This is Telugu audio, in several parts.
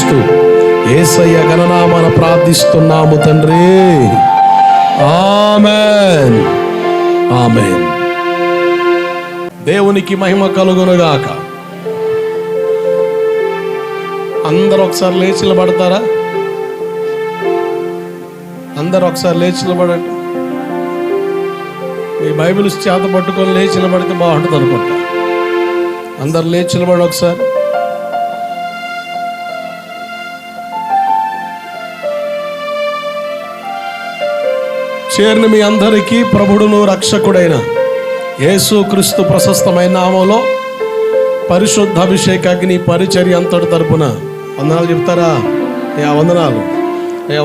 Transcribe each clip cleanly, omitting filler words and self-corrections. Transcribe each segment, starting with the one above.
స్తుతిస్తూ యేసయ్య ఘననామన ప్రార్థిస్తున్నాము తండ్రి. ఆమేన్, ఆమేన్. దేవునికి మహిమ కలుగునుగాక. అందరూ ఒకసారి లేచి నిలబడతారా? అందరూ ఒకసారి లేచి నిలబడండి. మీ బైబిల్ చేత పట్టుకొని లేచి నిలబడితే బాగుంటుంది అనుకుంటా. అందరు లేచి నిలబడి ఒకసారి. చేరిన మీ అందరికీ ప్రభుడును రక్షకుడైన యేసుక్రీస్తు ప్రశస్తమైన నామంలో పరిశుద్ధ అభిషేకాగ్ని పరిచర్య అంతటి తరపున వందనాలు చెప్తారా? వందనాలు,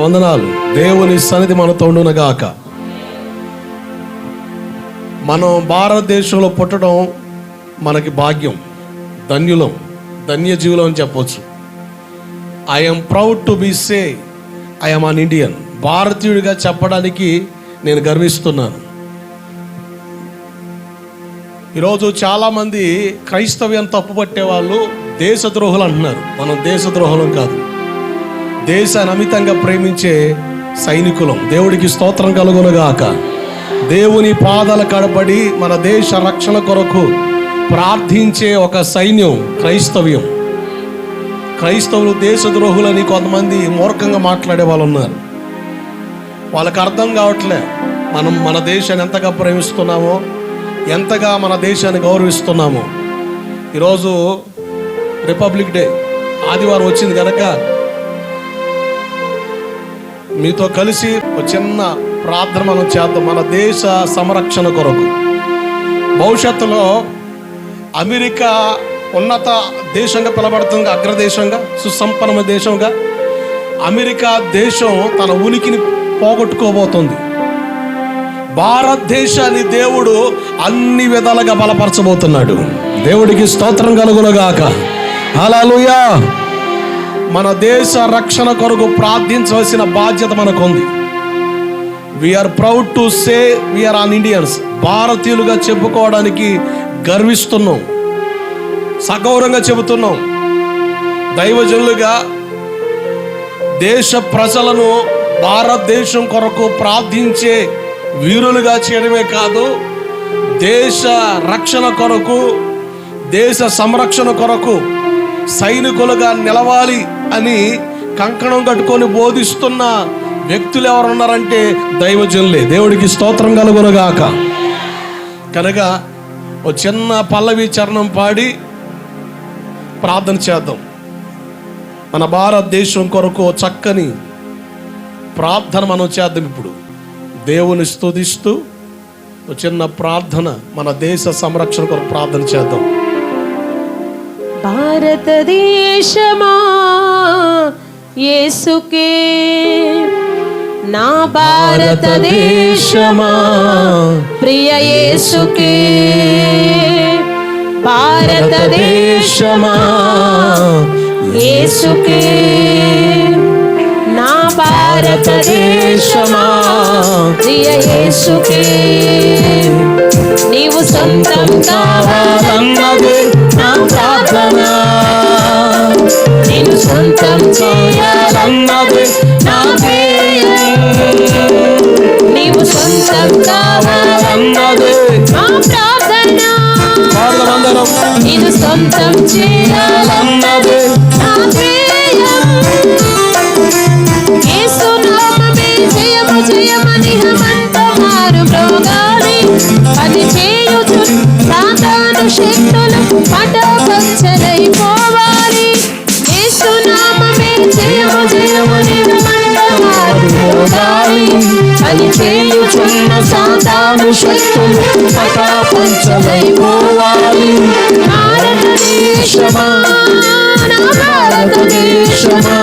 వందనాలు. దేవుని సన్నిధి మనతో ఉండునుగాక. మనం భారతదేశంలో పుట్టడం మనకి భాగ్యం, ధన్యులం, ధన్యజీవులం అని చెప్పవచ్చు. I'm proud to be say I'm an Indian. భారతీయుడిగా చెప్పడానికి నేను గర్విస్తున్నాను. ఈరోజు చాలామంది క్రైస్తవ్యం తప్పుపట్టే వాళ్ళు దేశద్రోహులు అంటున్నారు. మనం దేశద్రోహులం కాదు, దేశాన్ని అమితంగా ప్రేమించే సైనికులం. దేవుడికి స్తోత్రం కలుగునుగాక. దేవుని పాదాల కడబడి మన దేశ రక్షణ కొరకు ప్రార్థించే ఒక సైన్యం క్రైస్తవ్యం. క్రైస్తవులు దేశద్రోహులని కొంతమంది మూర్ఖంగా మాట్లాడే వాళ్ళు ఉన్నారు. వాళ్ళకి అర్థం కావట్లే మనం మన దేశాన్ని ఎంతగా ప్రేమిస్తున్నామో, ఎంతగా మన దేశాన్ని గౌరవిస్తున్నామో. ఈరోజు రిపబ్లిక్ డే ఆదివారం వచ్చింది కనుక మీతో కలిసి ఒక చిన్న ప్రార్థన మనం చేద్దాం మన దేశ సంరక్షణ కొరకు. భవిష్యత్తులో అమెరికా ఉన్నత దేశంగా పిలబడుతుంది, అగ్రదేశంగా, సుసంపన్న దేశంగా. అమెరికా దేశం తన ఉనికిని పోగొట్టుకోబోతుంది. భారతదేశాన్ని దేవుడు అన్ని విధాలుగా బలపరచబోతున్నాడు. దేవుడికి స్తోత్రం కలుగునుగాక. హల్లెలూయా. మన దేశ రక్షణ కొరకు ప్రార్థించవలసిన బాధ్యత మనకుంది. We're proud to say we're an Indians. భారతీయులుగా చెప్పుకోవడానికి గర్విస్తున్నాం, సగౌరవంగా చెబుతున్నాం. దైవజనులుగా దేశ ప్రజలను భారతదేశం కొరకు ప్రార్థించే వీరులుగా చేయడమే కాదు, దేశ రక్షణ కొరకు, దేశ సంరక్షణ కొరకు సైనికులుగా నిలవాలి అని కంకణం కట్టుకొని బోధిస్తున్న వ్యక్తులు ఎవరున్నారంటే దైవజనులే. దేవుడికి స్తోత్రం కలుగునుగాక. కనుక ఓ చిన్న పల్లవి చరణం పాడి ప్రార్థన చేద్దాం. మన భారతదేశం కొరకు చక్కని ప్రార్థన మనం చేద్దాం. ఇప్పుడు దేవుని స్తుతిస్తూ ఒక చిన్న ప్రార్థన మన దేశ సంరక్షణ కొరకు ప్రార్థన చేద్దాం. భారతదేశమా యేసుకే, నా భారతదేశమా ప్రియ యేసుకే. భారతదేశమా యేసుకే, నా భారతదేశమా ప్రియ యేసుకే. నీవు సొంతం కావాలన్నదే నా ప్రార్థన, నేను సొంతం చేయాలన్నదే నా ధ్యేయం. నీవు సొంతం కావాలన్నదే నా ప్రార్థన, నేను సొంతం చేయాలన్నదే నా ధ్యేయం. యేసు నామమే జయము జయమని హమంతమారు మ్రోగాలి, పని చేయుచు సాతాను శక్తులు పటాపంచలైపోవాలి. యేసు నామమే జయము జయమని హమంతమారు మ్రోగాలి, పని చేయుచున్న సాతాను శక్తులు పటాపంచలైపోవాలి. భారతదేశమా, నా భారతదేశమా,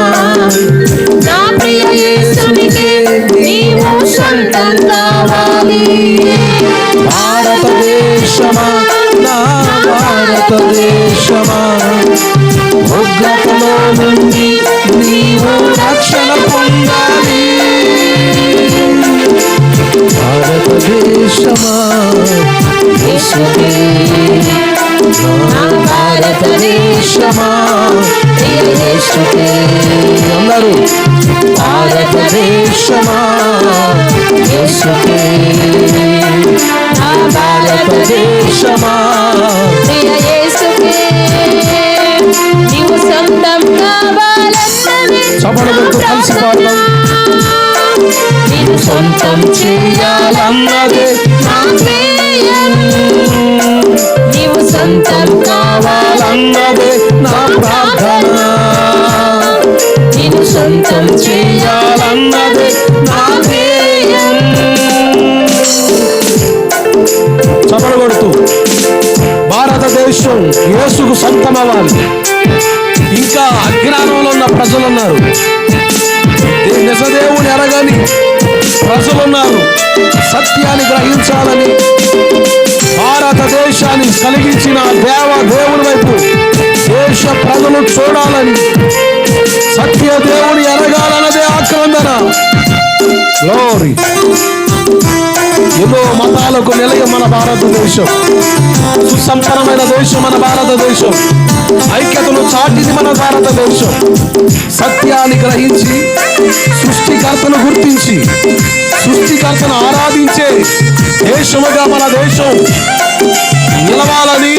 నా ప్రియ యేసునికే నీవు సొంతం కావాలి. భారతదేశమా, నా భారతదేశమా, ఉగ్రతలో నుండి నీవు రక్షణ పొందాలి. భారతదేశమా యేసుకే, నా భారతదేశమా ప్రియ యేసుకే. అందరూ భారతదేశమా యేసుకే. నా భారతదేశమా ప్రియ యేసుకే. నీవు సొంతం కావాలన్నది చపడగొట్టు కలిసి పాడదాం. నేను సొంతం చేయాలన్నది నా ధ్యేయం. నీవు సొంతం కావాలన్నది నా ప్రార్థన. నేను సొంతం చేయాలన్నది నా ధ్యేయం. చపడగొడుతూ భారతదేశం యేసుకు సొంతం అవ్వాలి. ఇంకా అజ్ఞానంలో ఉన్న ప్రజలు ఉన్నారు, నిజదేవుని ఎరగని ప్రజలున్నారు. సత్యాన్ని గ్రహించాలని భారతదేశాన్ని కలిగించిన దేవుని వైపు దేశ ప్రజలు చూడాలని, సత్య దేవుని ఎరగాలన్నదే ఆక్రందన. గ్లోరీ. ఎన్నో మతాలకు నిలయం మన భారతదేశం. సుసంపన్నమైన దేశం మన భారతదేశం. ఐక్యతను చాటిది మన భారతదేశం. సత్యాన్ని గ్రహించి సృష్టికర్తను గుర్తించి సృష్టికర్తను ఆరాధించే దేశముగా మన దేశం నిలవాలని,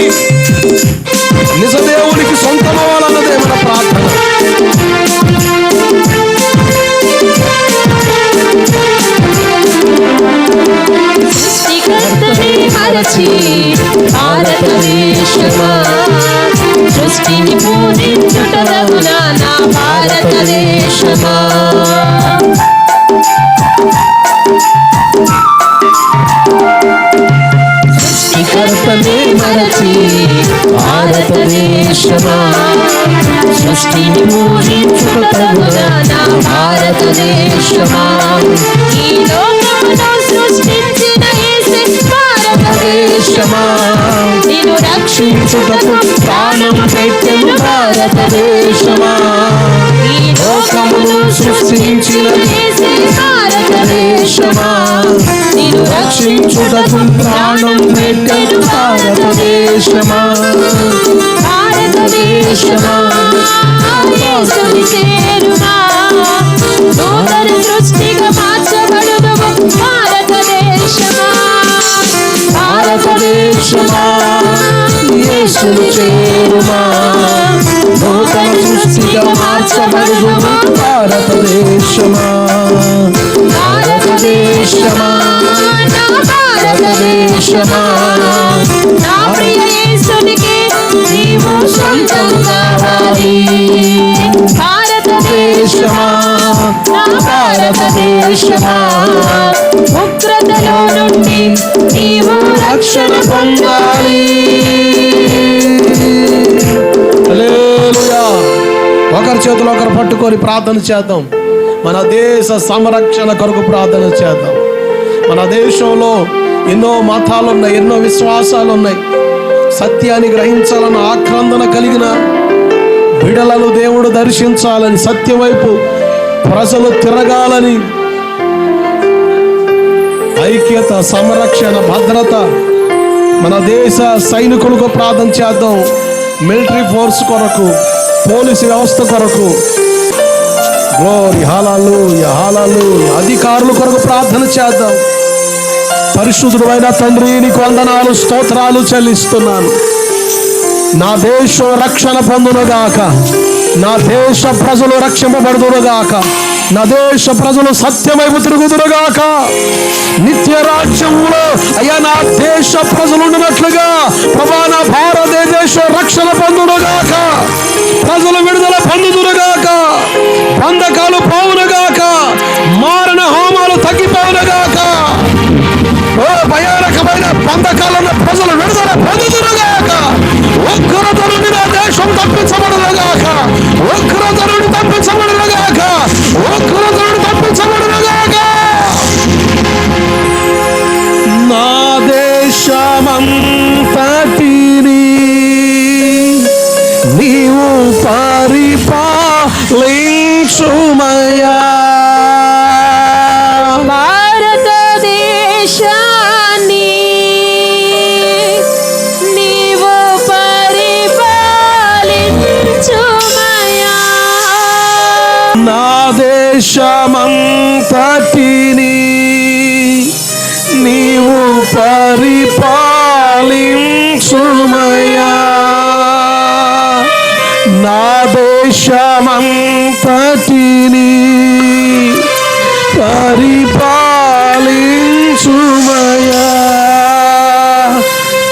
నిజదేవునికి సొంతమవ్వాలన్నదే మన ప్రార్థన. సృష్టికర్తని మరచి భారతదేశమా సృష్టిని పూజించుటదగునా నా భారతదేశమా. సృష్టికర్తని మరచి భారతదేశమా సృష్టిని పూజించుటదగునా నా భారతదేశమా. ఈ లోకమును సృష్టించిన యేసే భారతదేశమా. నిన్ను రక్షించుటకు ప్రాణం పెట్టెను భారతదేశమా. ఈ లోకమును సృష్టించిన యేసే భారతదేశమా. నిన్ను రక్షించుటకు ప్రాణం పెట్టెను భారతదేశమా. భారతదేశమా యేసుని చేరుమా. నూతన సృష్టిగా మార్చబడుదువు భారతదేశమా. భారతదేశమా యేసుని చేరుమా. నూతన సృష్టిగా మార్చబడుదువు భారతదేశమా. భారతదేశమా నా భారతదేశమా. నా ప్రియ యేసునికి నీవు సొంతం కావాలి. భారతదేశమా నా భారతదేశమా. ఉగ్రతలో నుండి నీవు రక్షణ పొందాలి. హల్లెలూయా. ఒకరి చేతులు ఒకరు పట్టుకొని ప్రార్థన చేద్దాం. మన దేశ సంరక్షణ కొరకు ప్రార్థన చేద్దాం. మన దేశంలో ఎన్నో మతాలు ఉన్నాయి, ఎన్నో విశ్వాసాలు ఉన్నాయి. సత్యాన్ని గ్రహించాలని ఆక్రందన కలిగిన బిడలను దేవుడు దర్శించాలని, సత్యం వైపు ప్రజలు తిరగాలని, ఐక్యత, సంరక్షణ, భద్రత మన దేశ సైనికులకు ప్రార్థన చేద్దాం. మిలిటరీ ఫోర్స్ కొరకు, పోలీసు వ్యవస్థ కొరకు, గ్లోరీ, హల్లెలూయా, హల్లెలూయా. అధికారుల కొరకు ప్రార్థన చేద్దాం. పరిశుద్ధుడైన తండ్రి, నీకు వందనాలు, స్తోత్రాలు చెల్లిస్తున్నాను. నా దేశం రక్షణ పొందునుగాక, నా దేశ ప్రజలు రక్షింపబడుదురుగాక, నా దేశ ప్రజలు సత్యమైపు తిరుగుదురుగాక. నిత్య రాజ్యంలో అయ్యా నా దేశ ప్రజలు ఉండినట్లుగా ప్రభా నా భారతదేశం రక్షణ పొందునుగాక, ప్రజలు విడుదల పొందుదురుగాక, బంధకాలు పోవునుగాక, మారణ హోమాలు తగ్గిపోవునుగాక. ఓ భయానకమైన బంధకాలున్న ప్రజలు విడుదల పొందుదురుగాక. ఉగ్రత నుండి నా దేశం తప్పించబడునుగాక, ఉగ్రత నుండి తప్పించబడునుగాక, ఉగ్రత నుండి తప్పించబడునుగాక. నా దేశమంతటిని నీవు పరిపాలించుమయ్యా. భారతదేశాన్ని నీవు దేశమంతటిని నీవు పరిపాలించుమయ్యా. నా దేశమంతటిని పరిపాలించుమయ్యా.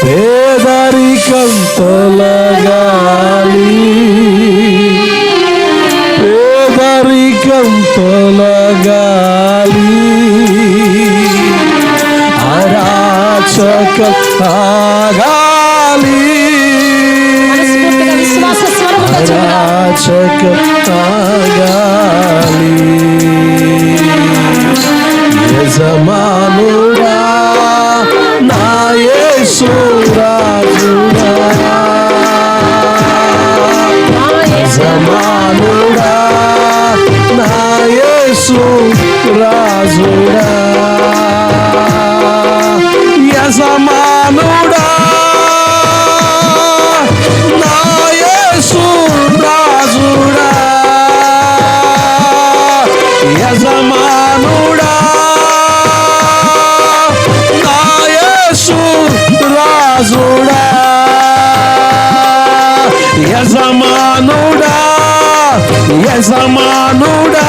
పేదరికం తొలగాలి, పేదరికం తొలగాలి, అరాచకం ఆగాలి, అరాచకం ఆగాలి. యజమానుడా నా యేసు రాజుడా, యజమానుడా నా యేసు రాజుడా, యజమానుడా నా యేసు రాజుడా, యజమానుడా నా యేసు రాజుడా, యజమానుడా యజమానుడా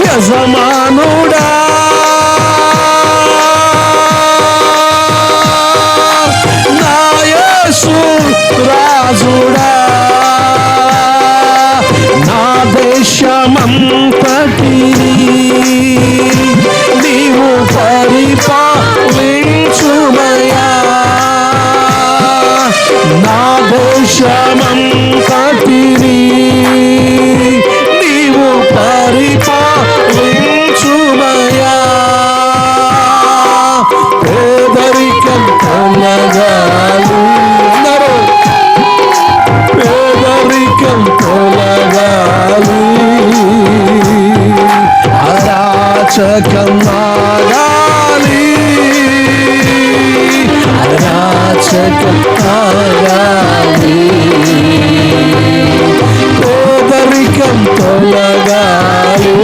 యజమానుడా నా యేసు రాజుడా. నా దేశమంతటిని నీవు పరిపాలించుమయ్యా. నా దేశమంతటిని నీవు పరిపాలించుమయ్యా. పేదరికం తొలగాలి, పేదరికం తొలగాలి, అరాచకం ఆగాలి, అరాచకం ఆగాలి, పేదరికం తొలగాలి,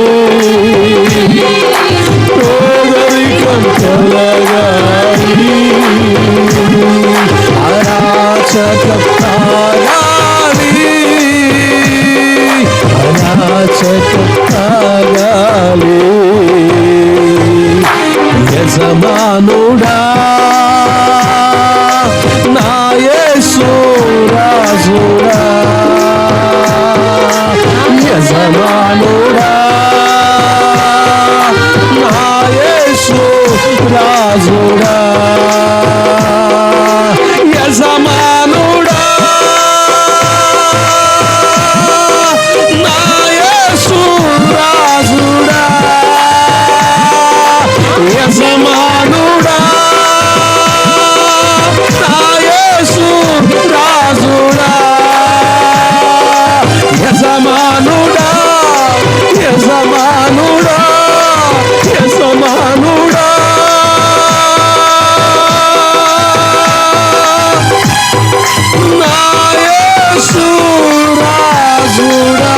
పేదరికం తొలగాలి, అరాచకం ఆగాలి, అరాచకం ఆగాలి. యజమానుడా నా యేసు రాజుడా, యజమానుడా నా యేసు రాజుడా, యజమానుడా నా యేసు రాజుడా, యజమానుడా నా యేసు రాజుడా, యజమానుడా యజమానుడా యజమానుడా నా యేసు రాజుడా.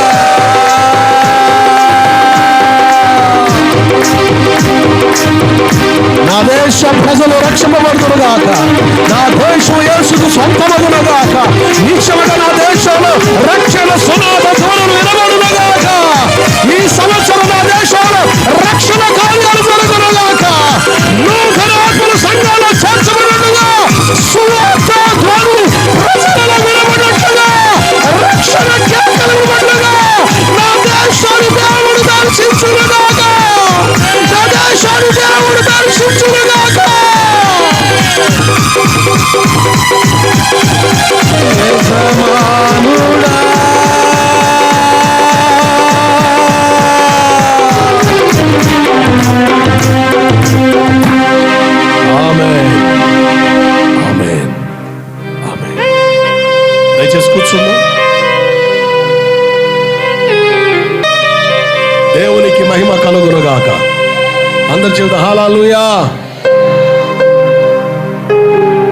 నా దేశ ప్రజలు రక్షింపబడుతురుగాక, నా దేశం యేసుకు సొంతమగునుగాక, నిత్యముగా నా దేశంలో రక్షణ సునాద ధ్వనులు వినబడునుగాక. ఈ సంవత్సరం నా దేశంలో రక్షణ కార్యాలు జరుగునుగాక, నూతన ఆత్మలు సంఘాలు చేర్చబడునుగా, సువార్త ధ్వనులు ప్రజలలో వినబడునుగా, రక్షణ కేకలు వినబడునుగా. నా దేశాన్ని దేవుడు దర్శించునుగాక, నా దేశాన్ని దేవుడు దర్శించునుగాక. యజమానుడా ఆమేన్ ఆమేన్ ఆమేన్. దయచేసి కూర్చుందాం. దేవునికి మహిమ కలుగునుగాక. అందరి చెబుతా హల్లెలూయా.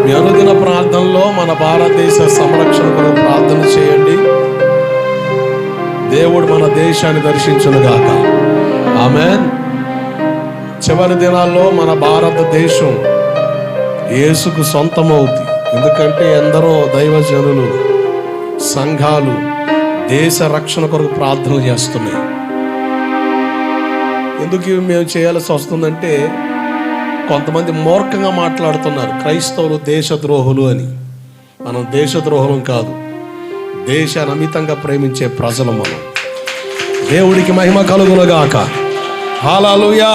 మీ అనుదిన ప్రార్థనలో మన భారతదేశ సంరక్షణ కొరకు ప్రార్థన చేయండి. దేవుడు మన దేశాన్ని దర్శించునుగాక. ఆమేన్. చివరి దినాల్లో మన భారతదేశం యేసుకు సొంతమవుతుంది. ఎందుకంటే ఎందరో దైవజనులు, సంఘాలు దేశ రక్షణ కొరకు ప్రార్థనలు చేస్తున్నాయి. ఎందుకు ఇవి మేము చేయాల్సి వస్తుందంటే, కొంతమంది మూర్ఖంగా మాట్లాడుతున్నారు, క్రైస్తవులు దేశద్రోహులు అని. మనం దేశద్రోహులం కాదు, దేశాన్ని అమితంగా ప్రేమించే ప్రజలు మనం. దేవుడికి మహిమ కలుగునుగాక. హల్లెలూయా.